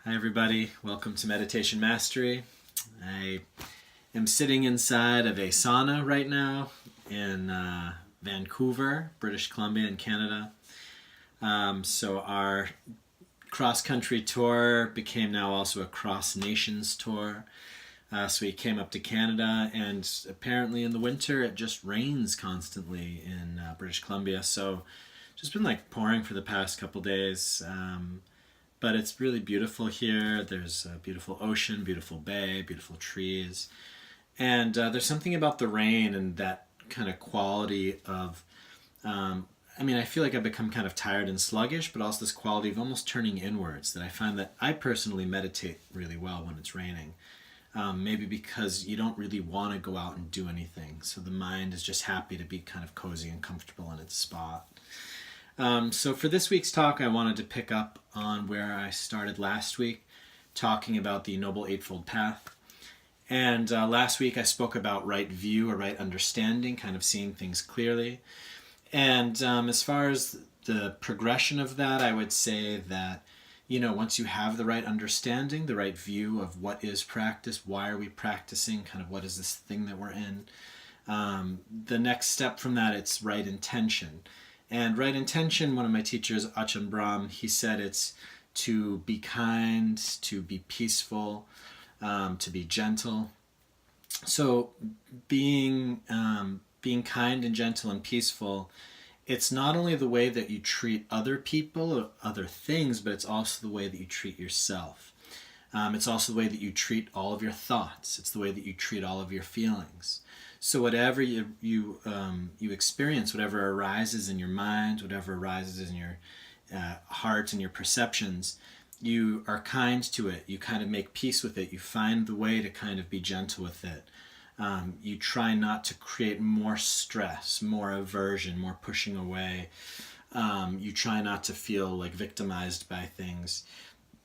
Hi everybody, welcome to Meditation Mastery. I am sitting inside of a sauna right now in Vancouver, British Columbia in Canada. So our cross-country tour became now also a cross-nations tour. So we came up to Canada, and apparently in the winter it just rains constantly in British Columbia. So just been like pouring for the past couple days. But it's really beautiful here. There's a beautiful ocean, beautiful bay, beautiful trees. And there's something about the rain and that kind of quality of, I feel like I've become kind of tired and sluggish, but also this quality of almost turning inwards that I find that I personally meditate really well when it's raining. Maybe because you don't really want to go out and do anything. So the mind is just happy to be kind of cozy and comfortable in its spot. So for this week's talk, I wanted to pick up on where I started last week, talking about the Noble Eightfold Path. And last week I spoke about right view or right understanding, kind of seeing things clearly. And as far as the progression of that, I would say that, once you have the right understanding, the right view of what is practice, why are we practicing, kind of what is this thing that we're in, the next step from that, it's right intention. And right intention, one of my teachers, Ajahn Brahm, he said it's to be kind, to be peaceful, to be gentle. So being kind and gentle and peaceful, it's not only the way that you treat other people or other things, but it's also the way that you treat yourself. It's also the way that you treat all of your thoughts. It's the way that you treat all of your feelings. So whatever you experience, whatever arises in your mind, whatever arises in your heart and your perceptions, you are kind to it. You kind of make peace with it. You find the way to kind of be gentle with it. You try not to create more stress, more aversion, more pushing away. You try not to feel like victimized by things.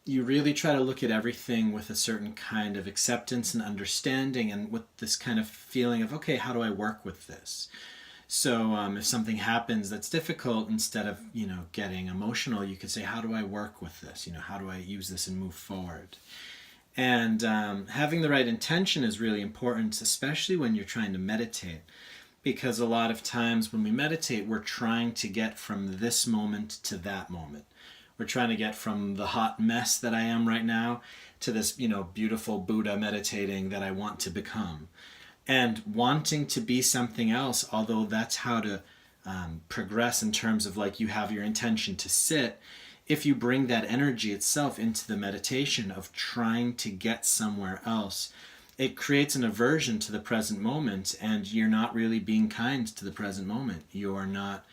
You really try to look at everything with a certain kind of acceptance and understanding, and with this kind of feeling of, okay, how do I work with this? So if something happens that's difficult, instead of getting emotional, you could say, how do I work with this? How do I use this and move forward? And having the right intention is really important, especially when you're trying to meditate, because a lot of times when we meditate, we're trying to get from this moment to that moment. We're trying to get from the hot mess that I am right now to this, beautiful Buddha meditating that I want to become. And wanting to be something else, although that's how to progress in terms of like you have your intention to sit, if you bring that energy itself into the meditation of trying to get somewhere else, it creates an aversion to the present moment, and you're not really being kind to the present moment. You're not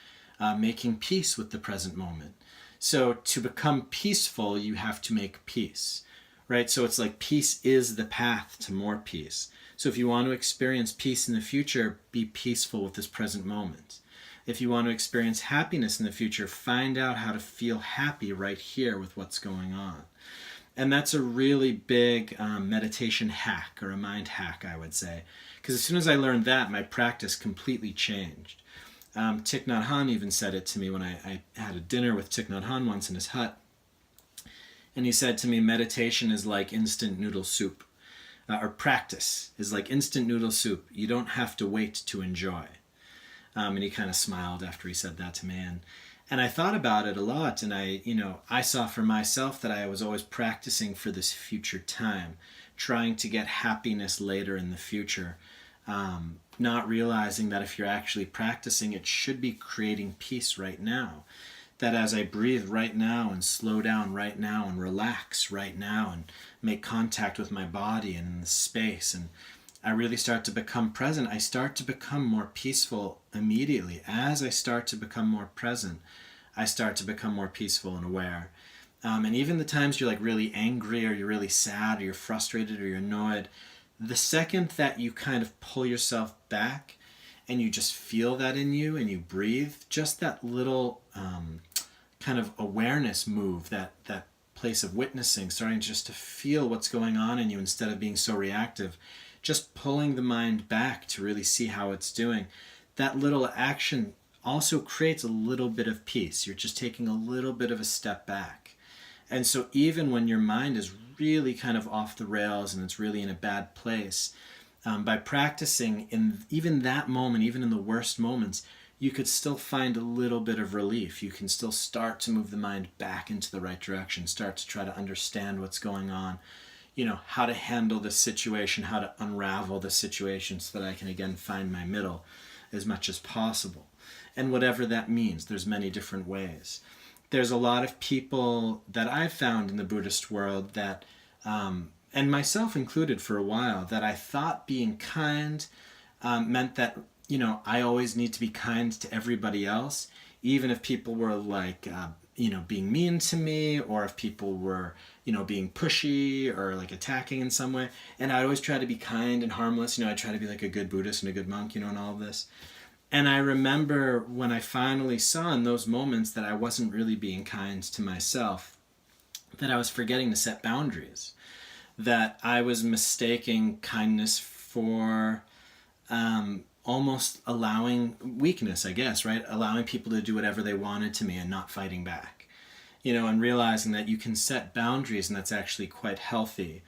making peace with the present moment. So to become peaceful, you have to make peace, right? So it's like peace is the path to more peace. So if you want to experience peace in the future, be peaceful with this present moment. If you want to experience happiness in the future, find out how to feel happy right here with what's going on. And that's a really big meditation hack, or a mind hack, I would say. Because as soon as I learned that, my practice completely changed. Thich Nhat Hanh even said it to me when I had a dinner with Thich Nhat Hanh once in his hut. And he said to me, meditation is like instant noodle soup. Or practice is like instant noodle soup. You don't have to wait to enjoy. And he kind of smiled after he said that to me. And I thought about it a lot. And I saw for myself that I was always practicing for this future time, trying to get happiness later in the future. Not realizing that if you're actually practicing, it should be creating peace right now. That as I breathe right now and slow down right now and relax right now and make contact with my body and the space, and I really start to become present, I start to become more peaceful immediately. As I start to become more present, I start to become more peaceful and aware. And even the times you're like really angry, or you're really sad, or you're frustrated, or you're annoyed, the second that you kind of pull yourself back and you just feel that in you and you breathe, just that little kind of awareness move, that place of witnessing, starting just to feel what's going on in you instead of being so reactive, just pulling the mind back to really see how it's doing, that little action also creates a little bit of peace. You're just taking a little bit of a step back. And so even when your mind is really kind of off the rails and it's really in a bad place, by practicing in even that moment, even in the worst moments, you could still find a little bit of relief. You can still start to move the mind back into the right direction, start to try to understand what's going on, how to handle this situation, how to unravel the situation so that I can again find my middle as much as possible. And whatever that means, there's many different ways. There's a lot of people that I've found in the Buddhist world that, and myself included for a while, that I thought being kind meant that, I always need to be kind to everybody else, even if people were like, being mean to me, or if people were, being pushy or like attacking in some way. And I'd always try to be kind and harmless. I'd try to be like a good Buddhist and a good monk, and all of this. And I remember when I finally saw in those moments that I wasn't really being kind to myself, that I was forgetting to set boundaries, that I was mistaking kindness for almost allowing weakness, I guess, right? Allowing people to do whatever they wanted to me and not fighting back, and realizing that you can set boundaries and that's actually quite healthy.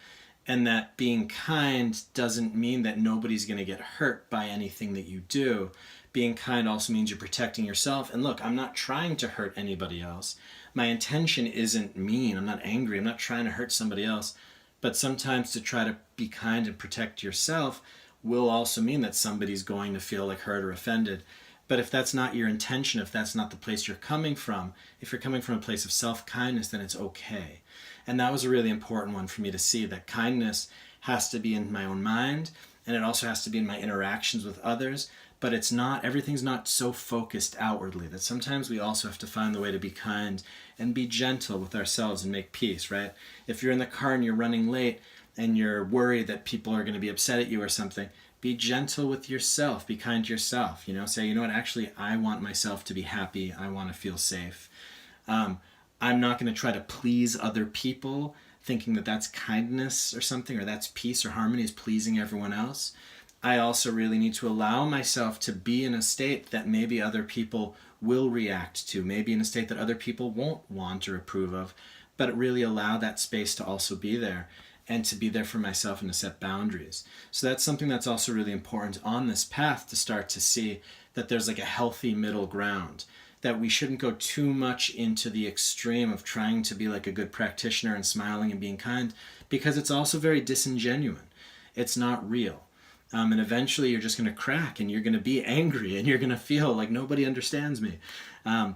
And that being kind doesn't mean that nobody's going to get hurt by anything that you do. Being kind also means you're protecting yourself. And look, I'm not trying to hurt anybody else. My intention isn't mean. I'm not angry. I'm not trying to hurt somebody else. But sometimes to try to be kind and protect yourself will also mean that somebody's going to feel like hurt or offended. But if that's not your intention, if that's not the place you're coming from, if you're coming from a place of self-kindness, then it's okay. And that was a really important one for me to see, that kindness has to be in my own mind, and it also has to be in my interactions with others. But it's not, everything's not so focused outwardly, that sometimes we also have to find the way to be kind and be gentle with ourselves and make peace, right? If you're in the car and you're running late and you're worried that people are going to be upset at you or something, be gentle with yourself, be kind to yourself, say, what, actually, I want myself to be happy, I want to feel safe. I'm not going to try to please other people, thinking that that's kindness or something, or that's peace or harmony, is pleasing everyone else. I also really need to allow myself to be in a state that maybe other people will react to, maybe in a state that other people won't want or approve of, but really allow that space to also be there, and to be there for myself and to set boundaries. So that's something that's also really important on this path, to start to see that there's like a healthy middle ground, that we shouldn't go too much into the extreme of trying to be like a good practitioner and smiling and being kind, because it's also very disingenuous. It's not real. And eventually you're just going to crack and you're going to be angry and you're going to feel like nobody understands me,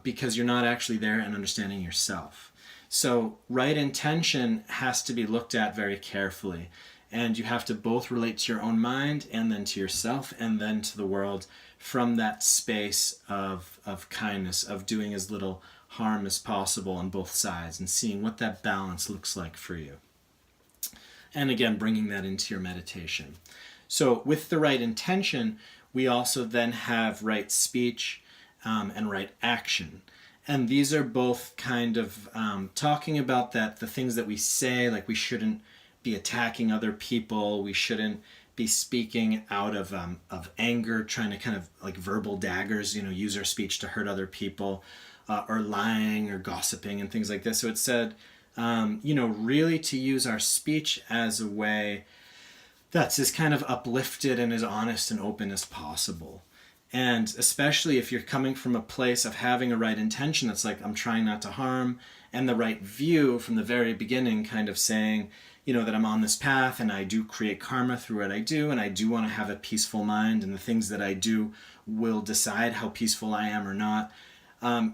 because you're not actually there and understanding yourself. So right intention has to be looked at very carefully, and you have to both relate to your own mind and then to yourself and then to the world from that space of kindness, of doing as little harm as possible on both sides, and seeing what that balance looks like for you. And again, bringing that into your meditation. So with the right intention, we also then have right speech and right action. And these are both kind of talking about that, the things that we say, like we shouldn't be attacking other people, we shouldn't be speaking out of anger, trying to kind of like verbal daggers, use our speech to hurt other people, or lying or gossiping and things like this. So it said, really to use our speech as a way that's as kind of uplifted and as honest and open as possible. And especially if you're coming from a place of having a right intention, that's like, I'm trying not to harm, and the right view from the very beginning, kind of saying, that I'm on this path and I do create karma through what I do, and I do want to have a peaceful mind, and the things that I do will decide how peaceful I am or not.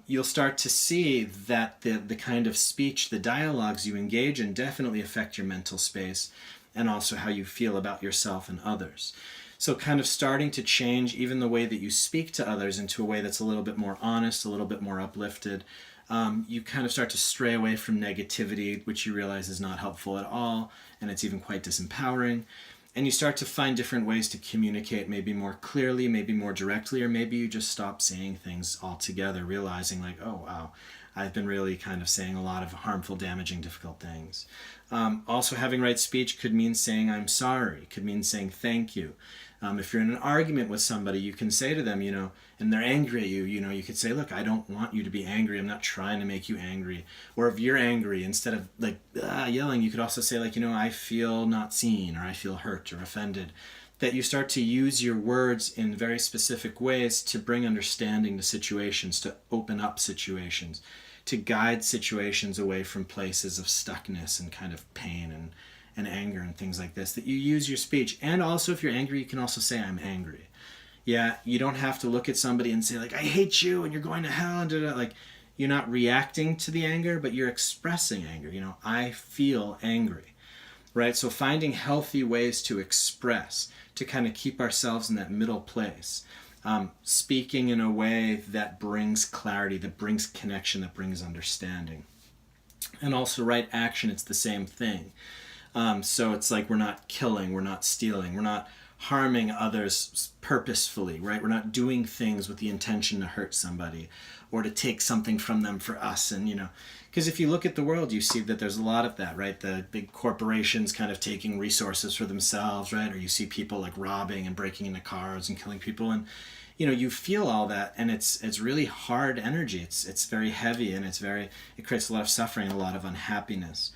You'll start to see that the kind of speech, the dialogues you engage in definitely affect your mental space, and also how you feel about yourself and others. So kind of starting to change even the way that you speak to others into a way that's a little bit more honest, a little bit more uplifted. You kind of start to stray away from negativity, which you realize is not helpful at all, and it's even quite disempowering. And you start to find different ways to communicate, maybe more clearly, maybe more directly, or maybe you just stop saying things altogether, realizing like, oh wow, I've been really kind of saying a lot of harmful, damaging, difficult things. Also having right speech could mean saying I'm sorry, could mean saying thank you. If you're in an argument with somebody, you can say to them, and they're angry at you, you could say, look, I don't want you to be angry. I'm not trying to make you angry. Or if you're angry, instead of yelling, you could also say I feel not seen, or I feel hurt or offended. That you start to use your words in very specific ways to bring understanding to situations, to open up situations, to guide situations away from places of stuckness and kind of pain and anger and things like this. That you use your speech. And also, if you're angry, you can also say, I'm angry. Yeah, you don't have to look at somebody and say, I hate you and you're going to hell. And you're not reacting to the anger, but you're expressing anger. I feel angry. Right? So finding healthy ways to express, to kind of keep ourselves in that middle place. Speaking in a way that brings clarity, that brings connection, that brings understanding. And also right action, it's the same thing. So it's we're not killing, we're not stealing, we're not harming others purposefully, right? We're not doing things with the intention to hurt somebody or to take something from them for us. And, because if you look at the world, you see that there's a lot of that, right? The big corporations kind of taking resources for themselves, right? Or you see people robbing and breaking into cars and killing people. And, you feel all that, and it's really hard energy. It's very heavy, and it creates a lot of suffering, a lot of unhappiness.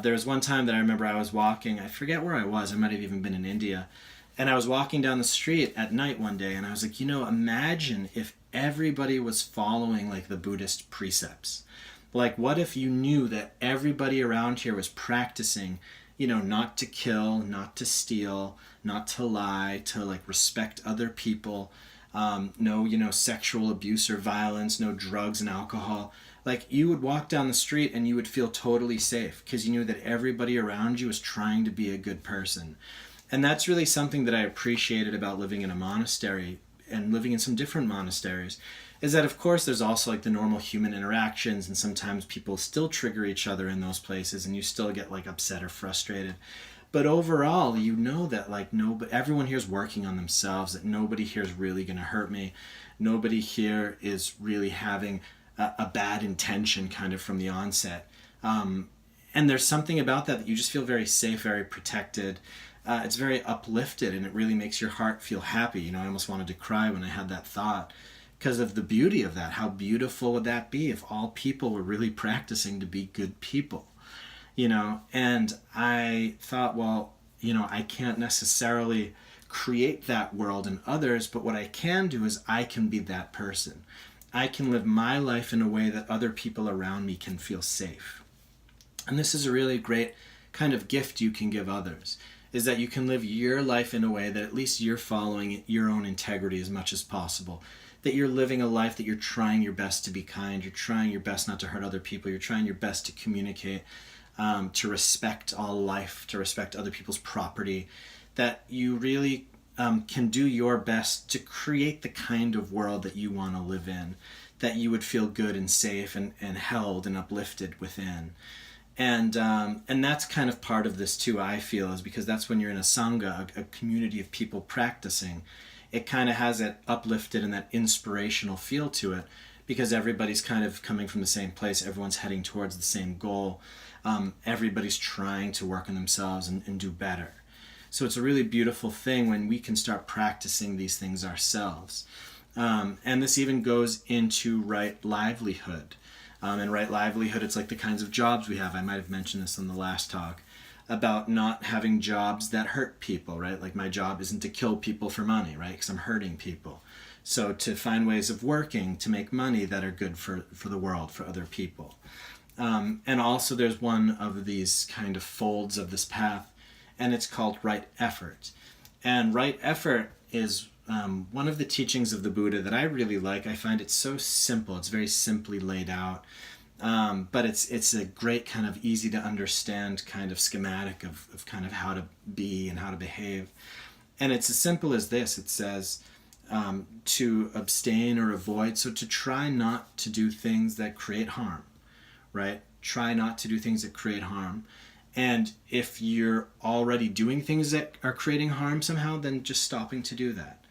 There was one time that I remember I was walking, I forget where I was, I might have even been in India, and I was walking down the street at night one day, and I was imagine if everybody was following the Buddhist precepts. What if you knew that everybody around here was practicing, not to kill, not to steal, not to lie, to respect other people, no, sexual abuse or violence, no drugs and alcohol. You would walk down the street and you would feel totally safe because you knew that everybody around you was trying to be a good person. And that's really something that I appreciated about living in a monastery and living in some different monasteries, is that of course there's also the normal human interactions, and sometimes people still trigger each other in those places and you still get upset or frustrated. But overall, that everyone here is working on themselves, that nobody here is really going to hurt me. Nobody here is really having a bad intention kind of from the onset. And there's something about that you just feel very safe, very protected. It's very uplifted, and it really makes your heart feel happy. I almost wanted to cry when I had that thought because of the beauty of that. How beautiful would that be if all people were really practicing to be good people? And I thought, I can't necessarily create that world in others, but what I can do is I can be that person. I can live my life in a way that other people around me can feel safe. And this is a really great kind of gift you can give others, is that you can live your life in a way that at least you're following your own integrity as much as possible. That you're living a life that you're trying your best to be kind, you're trying your best not to hurt other people, you're trying your best to communicate, to respect all life, to respect other people's property, that you really can do your best to create the kind of world that you want to live in, that you would feel good and safe and held and uplifted within. And that's kind of part of this too, I feel, is because that's when you're in a sangha, a community of people practicing. It kind of has that uplifted and that inspirational feel to it, because everybody's kind of coming from the same place, everyone's heading towards the same goal. Everybody's trying to work on themselves and do better. So it's a really beautiful thing when we can start practicing these things ourselves. And this even goes into right livelihood. And right livelihood, it's the kinds of jobs we have. I might have mentioned this on the last talk about not having jobs that hurt people, right? My job isn't to kill people for money, right? Because I'm hurting people. So to find ways of working to make money that are good for the world, for other people. And also there's one of these kind of folds of this path, and it's called right effort. And right effort is one of the teachings of the Buddha that I really like. I find it so simple. It's very simply laid out. But it's a great kind of easy to understand kind of schematic of kind of how to be and how to behave. And it's as simple as this. It says to abstain or avoid, so to try not to do things that create harm, right? Try not to do things that create harm. And if you're already doing things that are creating harm somehow, then just stopping to do that.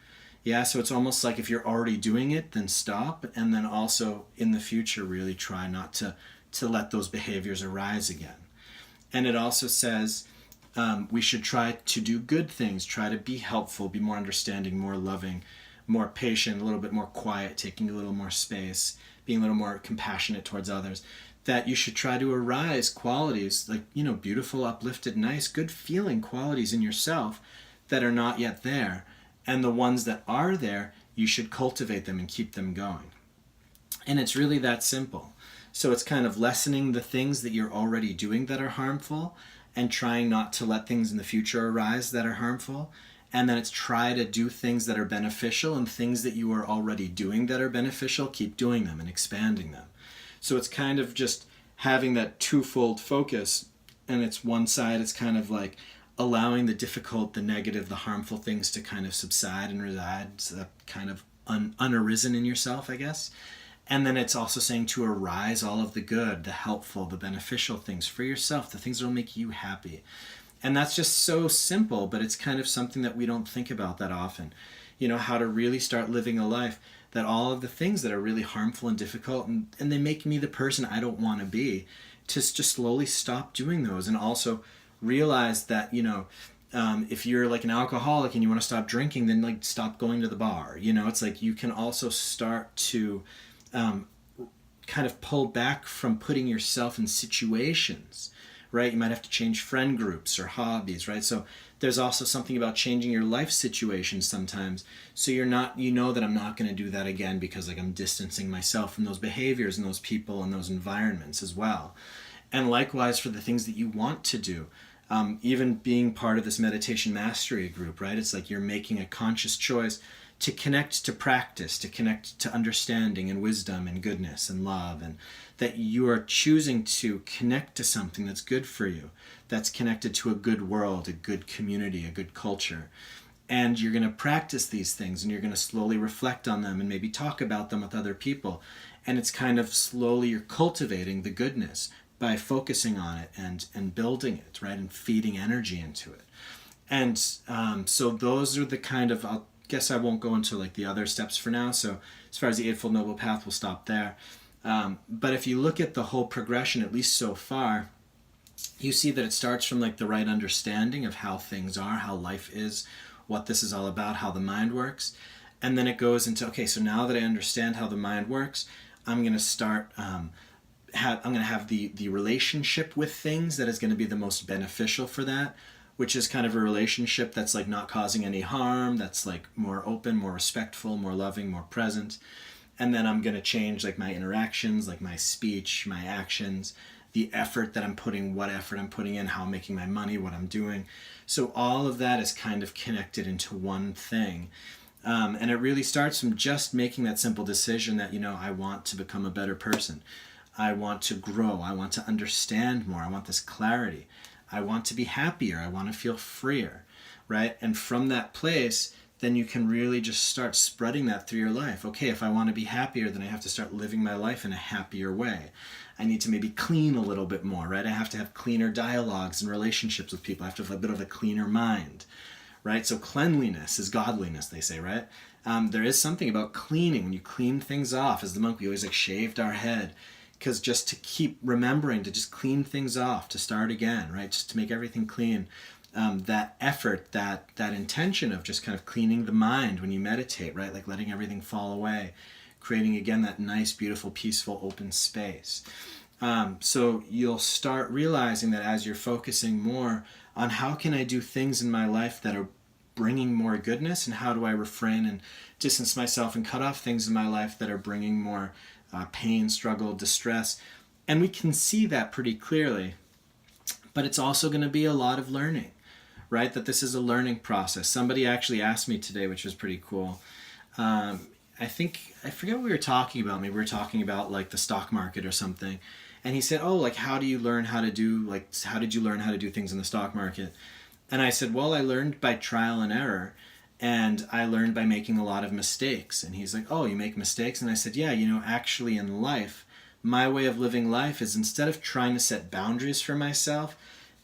Yeah, so it's almost like if you're already doing it, then stop. And then also in the future, really try not to let those behaviors arise again. And it also says We should try to do good things, try to be helpful, be more understanding, more loving, more patient, a little bit more quiet, taking a little more space, being a little more compassionate towards others. That you should try to arise qualities like, beautiful, uplifted, nice, good feeling qualities in yourself that are not yet there. And the ones that are there, you should cultivate them and keep them going. And it's really that simple. So it's kind of lessening the things that you're already doing that are harmful and trying not to let things in the future arise that are harmful. And then it's try to do things that are beneficial, and things that you are already doing that are beneficial, keep doing them and expanding them. So it's kind of just having that twofold focus. And it's one side, it's kind of like allowing the difficult, the negative, the harmful things to kind of subside and reside, so kind of unarisen in yourself, I guess. And then it's also saying to arise all of the good, the helpful, the beneficial things for yourself, the things that will make you happy. And that's just so simple, but it's kind of something that we don't think about that often. How to really start living a life that all of the things that are really harmful and difficult and they make me the person I don't want to be, to just slowly stop doing those. And also realize that, if you're like an alcoholic and you want to stop drinking, then like stop going to the bar. It's like you can also start to kind of pull back from putting yourself in situations, right? You might have to change friend groups or hobbies, right? So there's also something about changing your life situation sometimes. So you're not, that I'm not going to do that again because like I'm distancing myself from those behaviors and those people and those environments as well. And likewise for the things that you want to do. Even being part of this meditation mastery group, right? It's like you're making a conscious choice to connect to practice, to connect to understanding and wisdom and goodness and love, and that you are choosing to connect to something that's good for you, that's connected to a good world, a good community, a good culture. And you're going to practice these things, and you're going to slowly reflect on them and maybe talk about them with other people. And it's kind of slowly you're cultivating the goodness by focusing on it and building it, right, and feeding energy into it. And so those are the kind of, I guess I won't go into like the other steps for now. So as far as the Eightfold Noble Path, we'll stop there. But if you look at the whole progression, at least so far, you see that it starts from like the right understanding of how things are, how life is, what this is all about, how the mind works. And then it goes into, okay, so now that I understand how the mind works, I'm going to start, I'm going to have the relationship with things that is going to be the most beneficial for that, which is kind of a relationship that's like not causing any harm, that's like more open, more respectful, more loving, more present. And then I'm going to change like my interactions, like my speech, my actions, the effort that I'm putting, what effort I'm putting in, how I'm making my money, what I'm doing. So all of that is kind of connected into one thing. And it really starts from just making that simple decision that, I want to become a better person. I want to grow. I want to understand more. I want this clarity. I want to be happier. I want to feel freer, right? And from that place, then you can really just start spreading that through your life. Okay, if I want to be happier, then I have to start living my life in a happier way. I need to maybe clean a little bit more, right? I have to have cleaner dialogues and relationships with people. I have to have a bit of a cleaner mind, right? So cleanliness is godliness, they say, right? There is something about cleaning. When you clean things off, as the monk, we always like shaved our head, because just to keep remembering to just clean things off, to start again, right? Just to make everything clean. That effort, that intention of just kind of cleaning the mind when you meditate, right? Like letting everything fall away, creating again that nice, beautiful, peaceful, open space. So you'll start realizing that as you're focusing more on how can I do things in my life that are bringing more goodness, and how do I refrain and distance myself and cut off things in my life that are bringing more pain, struggle, distress. And we can see that pretty clearly. But it's also going to be a lot of learning, right? That this is a learning process. Somebody actually asked me today, which was pretty cool. I forget what we were talking about. Maybe we were talking about like the stock market or something. And he said, oh, like how did you learn how to do things in the stock market? And I said, well, I learned by trial and error. And I learned by making a lot of mistakes. And he's like, oh, you make mistakes? And I said, yeah, actually in life, my way of living life is instead of trying to set boundaries for myself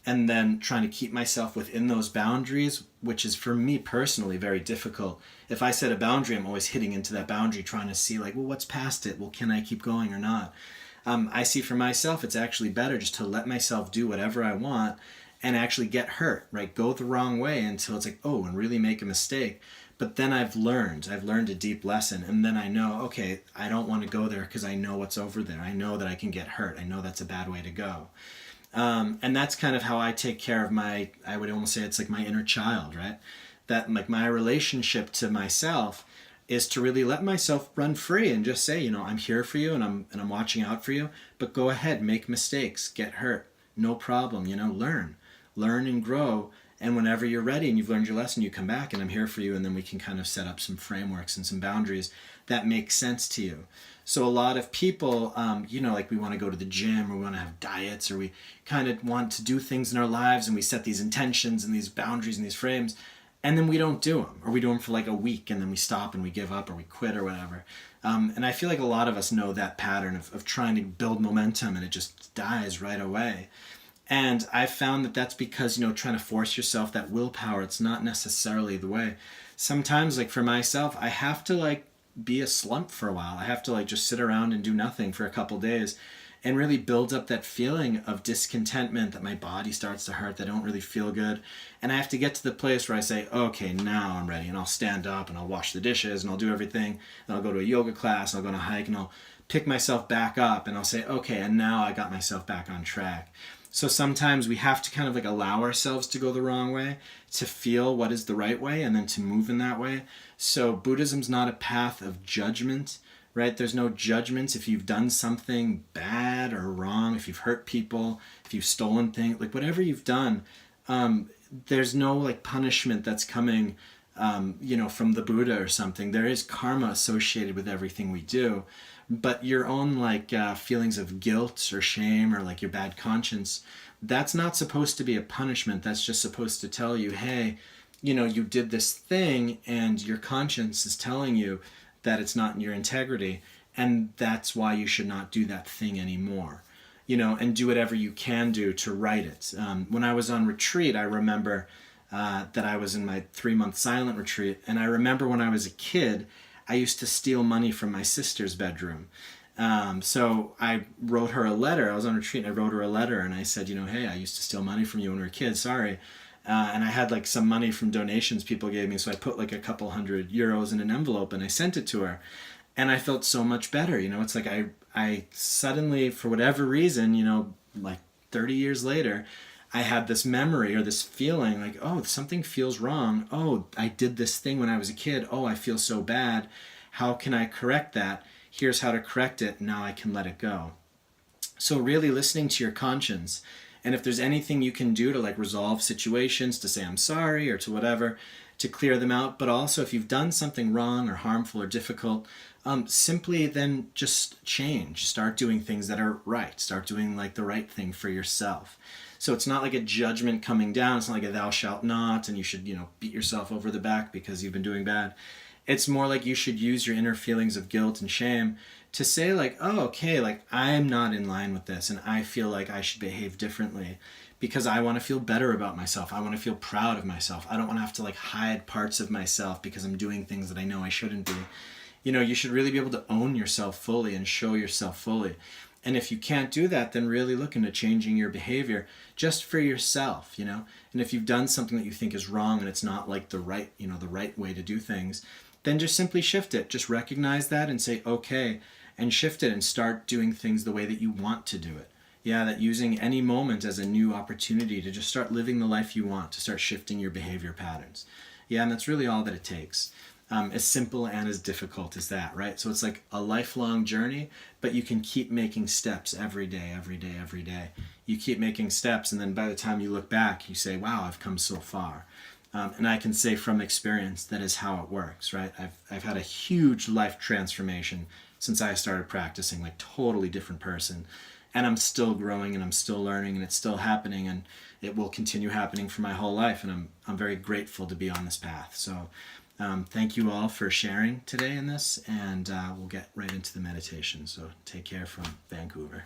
and then trying to keep myself within those boundaries, which is for me personally very difficult. If I set a boundary, I'm always hitting into that boundary, trying to see like, well, what's past it? Well, can I keep going or not? I see for myself, it's actually better just to let myself do whatever I want and actually get hurt, right? Go the wrong way until it's like, oh, and really make a mistake. But then I've learned a deep lesson, and then I know, okay, I don't want to go there because I know what's over there. I know that I can get hurt. I know that's a bad way to go. And that's kind of how I take care of I would almost say it's like my inner child, right? That like my relationship to myself is to really let myself run free and just say, I'm here for you, and I'm watching out for you, but go ahead, make mistakes, get hurt, no problem, learn and grow. And whenever you're ready and you've learned your lesson, you come back and I'm here for you, and then we can kind of set up some frameworks and some boundaries that make sense to you. So a lot of people, like we want to go to the gym, or we want to have diets, or we kind of want to do things in our lives, and we set these intentions and these boundaries and these frames, and then we don't do them, or we do them for like a week, and then we stop and we give up or we quit or whatever. And I feel like a lot of us know that pattern of trying to build momentum, and it just dies right away. And I've found that that's because, trying to force yourself, that willpower, it's not necessarily the way. Sometimes, like for myself, I have to like be a slump for a while. I have to like just sit around and do nothing for a couple days and really build up that feeling of discontentment, that my body starts to hurt, that I don't really feel good. And I have to get to the place where I say, okay, now I'm ready. And I'll stand up and I'll wash the dishes and I'll do everything. And I'll go to a yoga class, and I'll go on a hike, and I'll pick myself back up, and I'll say, okay, and now I got myself back on track. So sometimes we have to kind of like allow ourselves to go the wrong way, to feel what is the right way, and then to move in that way. So Buddhism's not a path of judgment, right? There's no judgments if you've done something bad or wrong, if you've hurt people, if you've stolen things, like whatever you've done, there's no like punishment that's coming, from the Buddha or something. There is karma associated with everything we do. But your own like feelings of guilt or shame, or like your bad conscience, that's not supposed to be a punishment. That's just supposed to tell you, hey, you did this thing, and your conscience is telling you that it's not in your integrity, and that's why you should not do that thing anymore. And do whatever you can do to right it. When I was on retreat, I remember that I was in my 3-month silent retreat, and I remember when I was a kid, I used to steal money from my sister's bedroom. So I wrote her a letter. I was on retreat, and I wrote her a letter, and I said, hey, I used to steal money from you when we were a kid. Sorry. And I had like some money from donations people gave me. So I put like a couple €100 in an envelope, and I sent it to her. And I felt so much better. It's like I suddenly, for whatever reason, like 30 years later, I had this memory or this feeling like, oh, something feels wrong. Oh, I did this thing when I was a kid. Oh, I feel so bad. How can I correct that? Here's how to correct it. Now I can let it go. So really listening to your conscience. And if there's anything you can do to like resolve situations, to say I'm sorry or to whatever, to clear them out. But also if you've done something wrong or harmful or difficult, simply then just change. Start doing things that are right. Start doing like the right thing for yourself. So it's not like a judgment coming down. It's not like a thou shalt not, and you should, beat yourself over the back because you've been doing bad. It's more like you should use your inner feelings of guilt and shame to say like, oh, okay, like I'm not in line with this, and I feel like I should behave differently because I want to feel better about myself. I want to feel proud of myself. I don't want to have to like hide parts of myself because I'm doing things that I know I shouldn't be. You should really be able to own yourself fully and show yourself fully. And if you can't do that, then really look into changing your behavior just for yourself, And if you've done something that you think is wrong and it's not like the right way to do things, then just simply shift it. Just recognize that and say, okay, and shift it and start doing things the way that you want to do it. Yeah, that using any moment as a new opportunity to just start living the life you want, to start shifting your behavior patterns. Yeah, and that's really all that it takes. As simple and as difficult as that, right? So it's like a lifelong journey, but you can keep making steps every day, every day, every day. You keep making steps, and then by the time you look back, you say, wow, I've come so far. And I can say from experience, that is how it works, right? I've had a huge life transformation since I started practicing, like totally different person. And I'm still growing, and I'm still learning, and it's still happening, and it will continue happening for my whole life. And I'm very grateful to be on this path. So thank you all for sharing today in this, and we'll get right into the meditation. So take care from Vancouver.